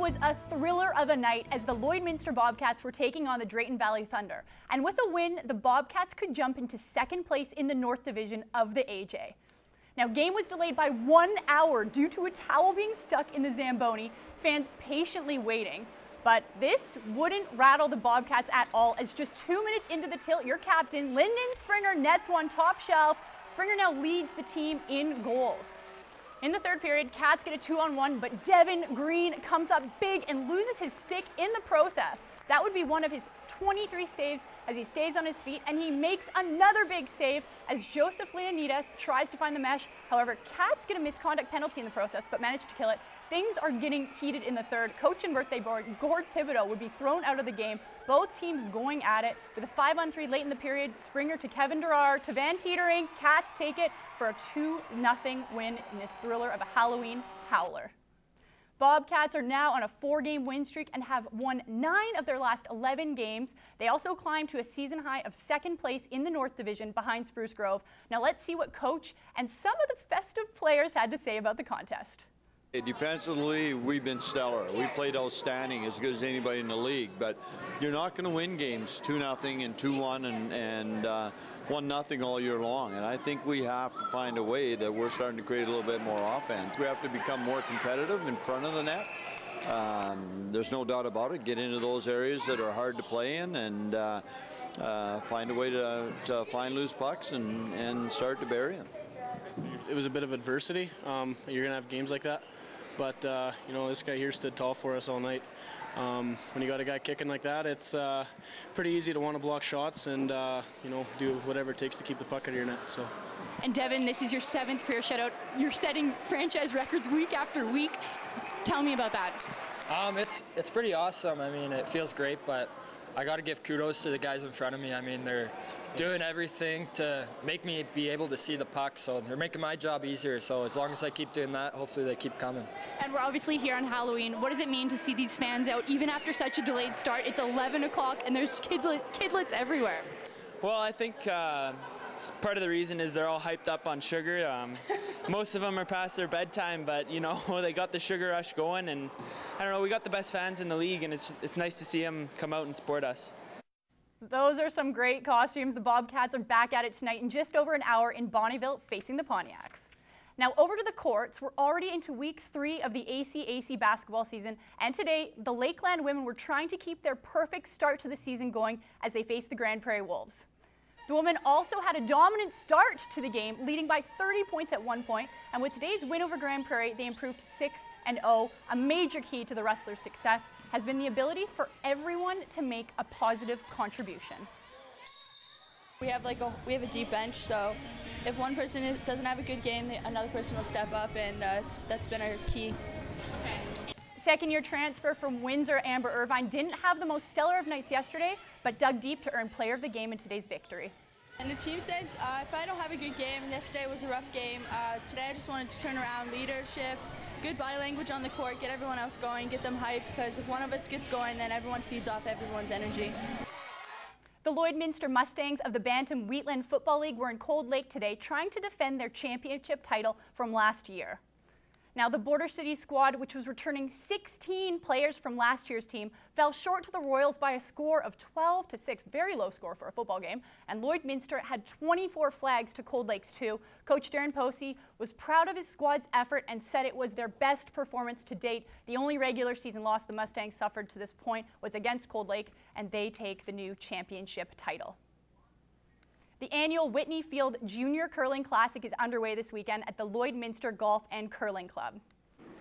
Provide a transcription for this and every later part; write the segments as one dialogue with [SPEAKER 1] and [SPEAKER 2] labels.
[SPEAKER 1] was a thriller of a night as the Lloydminster Bobcats were taking on the Drayton Valley Thunder. And with a win, the Bobcats could jump into second place in the North Division of the AJ. Now, game was delayed by 1 hour due to a towel being stuck in the Zamboni, fans patiently waiting. But this wouldn't rattle the Bobcats at all, as just 2 minutes into the tilt, your captain, Lyndon Springer, nets one top shelf. Springer now leads the team in goals. In the third period, Cats get a 2-on-1, but Devin Green comes up big and loses his stick in the process. That would be one of his 23 saves as he stays on his feet, and he makes another big save as Joseph Leonidas tries to find the mesh. However, Cats get a misconduct penalty in the process, but manage to kill it. Things are getting heated in the third. Coach and birthday boy Gord Thibodeau would be thrown out of the game. Both teams going at it with a 5-on-3 late in the period. Springer to Kevin Durar to Van Teetering. Cats take it for a 2-0 win in this thriller of a Halloween howler. Bobcats are now on a 4-game win streak and have won 9 of their last 11 games. They also climbed to a season high of second place in the North Division behind Spruce Grove. Now let's see what coach and some of the festive players had to say about the contest.
[SPEAKER 2] Defensively, we've been stellar. We played outstanding, as good as anybody in the league. But you're not going to win games 2-0 and 2-1 and 1-0 all year long. And I think we have to find a way that we're starting to create a little bit more offense. We have to become more competitive in front of the net. There's no doubt about it. Get into those areas that are hard to play in and find a way to find loose pucks and start to bury them.
[SPEAKER 3] It was a bit of adversity. You're going to have games like that. But, you know, this guy here stood tall for us all night. When you got a guy kicking like that, it's pretty easy to want to block shots and, you know, do whatever it takes to keep the puck out of your net. So.
[SPEAKER 1] And Devin, this is your 7th career shutout. You're setting franchise records week after week. Tell me about that.
[SPEAKER 4] It's pretty awesome. I mean, it feels great, but I got to give kudos to the guys in front of me. I mean, they're doing everything to make me be able to see the puck, so they're making my job easier. So as long as I keep doing that, hopefully they keep coming. And we're obviously here on Halloween. What does it mean to see these fans out, even after such a delayed start? It's 11 o'clock and there's kidlets everywhere.
[SPEAKER 5] Well, I think part of the reason is they're all hyped up on sugar. Most of them are past their bedtime, but you know, they got the sugar rush going, and I don't know, we got the best fans in the league, and it's nice to see them come out and support us.
[SPEAKER 1] Those are some great costumes. The Bobcats are back at it tonight in just over an hour in Bonnyville facing the Pontiacs. Now over to the courts. We're already into week 3 of the ACAC basketball season, and today the Lakeland women were trying to keep their perfect start to the season going as they faced the Grand Prairie Wolves. The women also had a dominant start to the game, leading by 30 points at one point, and with today's win over Grand Prairie, they improved to 6-0. A major key to the wrestlers' success has been the ability for everyone to make a positive contribution.
[SPEAKER 6] We have a deep bench, so if one person doesn't have a good game, another person will step up, and that's been our key.
[SPEAKER 1] Second-year transfer from Windsor, Amber Irvine, didn't have the most stellar of nights yesterday, but dug deep to earn player of the game in today's victory.
[SPEAKER 6] And the team said, if I don't have a good game, yesterday was a rough game, today I just wanted to turn around leadership, good body language on the court, get everyone else going, get them hyped, because if one of us gets going, then everyone feeds off everyone's energy.
[SPEAKER 1] The Lloydminster Mustangs of the Bantam Wheatland Football League were in Cold Lake today trying to defend their championship title from last year. Now, the Border City squad, which was returning 16 players from last year's team, fell short to the Royals by a score of 12-6, very low score for a football game, and Lloydminster had 24 flags to Cold Lake's 2. Coach Darren Posey was proud of his squad's effort and said it was their best performance to date. The only regular season loss the Mustangs suffered to this point was against Cold Lake, and they take the new championship title. The annual Whitney Field Junior Curling Classic is underway this weekend at the Lloydminster Golf and Curling Club.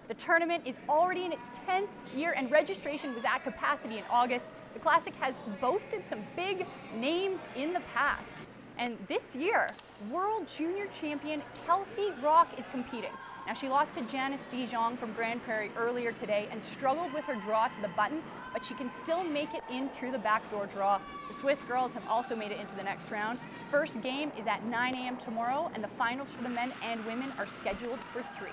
[SPEAKER 1] The tournament is already in its 10th year and registration was at capacity in August. The Classic has boasted some big names in the past. And this year, World Junior Champion Kelsey Rock is competing. Now, she lost to Janice Dijon from Grand Prairie earlier today and struggled with her draw to the button, but she can still make it in through the backdoor draw. The Swiss girls have also made it into the next round. First game is at 9 a.m. tomorrow, and the finals for the men and women are scheduled for 3.